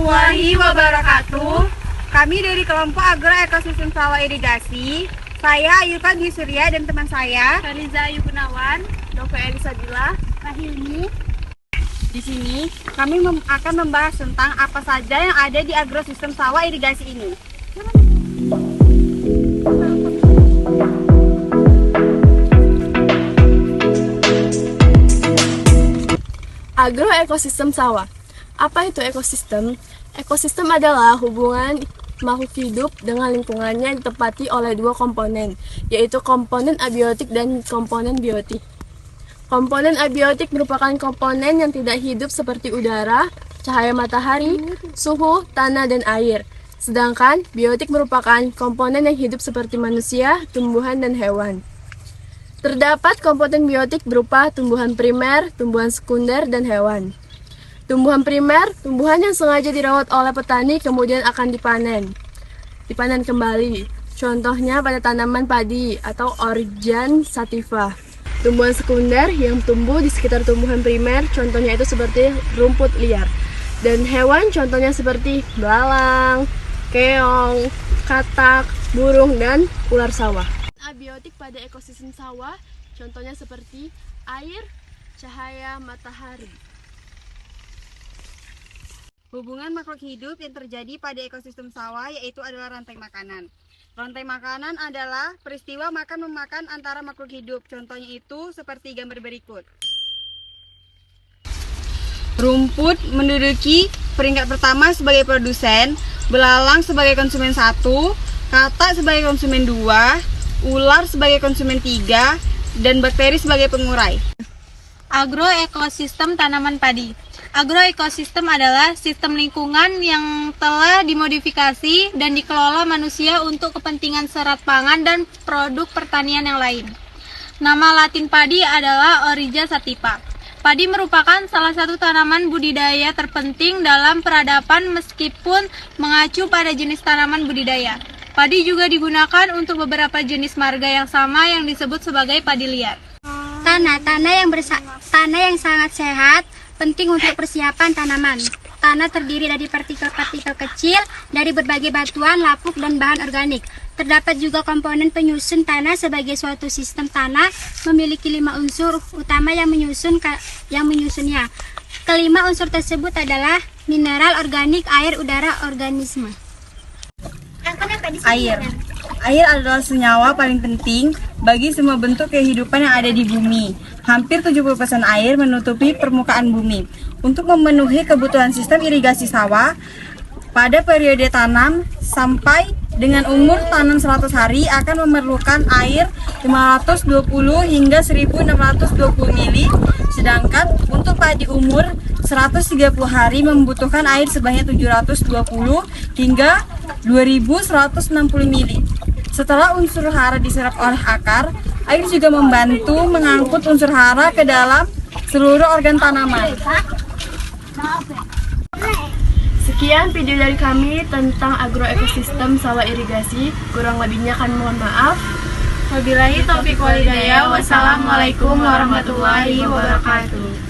warahmatullahi wabarakatuh. Kami dari kelompok Agro Ekosistem Sawah Irigasi. Saya Ayuka Dwi Surya dan teman saya Fariza Ayu Gunawan, Nova Elisabila. Rahilmi. Di sini kami akan membahas tentang apa saja yang ada di agrosistem sawah irigasi ini. Agroekosistem sawah. Apa itu ekosistem? Ekosistem adalah hubungan makhluk hidup dengan lingkungannya yang ditempati oleh dua komponen, yaitu komponen abiotik dan komponen biotik. Komponen abiotik merupakan komponen yang tidak hidup seperti udara, cahaya matahari, suhu, tanah, dan air. Sedangkan biotik merupakan komponen yang hidup seperti manusia, tumbuhan, dan hewan. Terdapat komponen biotik berupa tumbuhan primer, tumbuhan sekunder, dan hewan. Tumbuhan primer, tumbuhan yang sengaja dirawat oleh petani kemudian akan dipanen kembali. Contohnya pada tanaman padi atau Oryzan sativa. Tumbuhan sekunder yang tumbuh di sekitar tumbuhan primer, contohnya itu seperti rumput liar. Dan hewan contohnya seperti belalang, keong, katak, burung, dan ular sawah. Abiotik pada ekosistem sawah, contohnya seperti air, cahaya matahari. Hubungan makhluk hidup yang terjadi pada ekosistem sawah yaitu adalah rantai makanan. Rantai makanan adalah peristiwa makan-memakan antara makhluk hidup. Contohnya itu seperti gambar berikut. Rumput menduduki peringkat pertama sebagai produsen, belalang sebagai konsumen 1, katak sebagai konsumen 2, ular sebagai konsumen 3, dan bakteri sebagai pengurai. Agroekosistem tanaman padi. Agroekosistem adalah sistem lingkungan yang telah dimodifikasi dan dikelola manusia untuk kepentingan serat pangan dan produk pertanian yang lain. Nama latin padi adalah Oryza sativa. Padi merupakan salah satu tanaman budidaya terpenting dalam peradaban meskipun mengacu pada jenis tanaman budidaya. Padi juga digunakan untuk beberapa jenis marga yang sama yang disebut sebagai padi liar. Tanah yang sangat sehat penting untuk persiapan tanaman. Tanah terdiri dari partikel-partikel kecil dari berbagai batuan, lapuk, dan bahan organik. Terdapat juga komponen penyusun tanah sebagai suatu sistem tanah memiliki 5 unsur utama yang menyusunnya. Kelima unsur tersebut adalah mineral, organik, air, udara, organisme. Air. Air adalah senyawa paling penting bagi semua bentuk kehidupan yang ada di bumi. Hampir 70% air menutupi permukaan bumi. Untuk memenuhi kebutuhan sistem irigasi sawah, pada periode tanam sampai dengan umur tanam 100 hari akan memerlukan air 520 hingga 1620 mili, sedangkan untuk padi umur 130 hari membutuhkan air sebanyak 720 hingga 2160 mili. Setelah unsur hara diserap oleh akar, air juga membantu mengangkut unsur hara ke dalam seluruh organ tanaman. Sekian video dari kami tentang agroekosistem sawah irigasi. Kurang lebihnya kami mohon maaf. Wabillahi taufiq wal hidayah. Wassalamualaikum warahmatullahi wabarakatuh.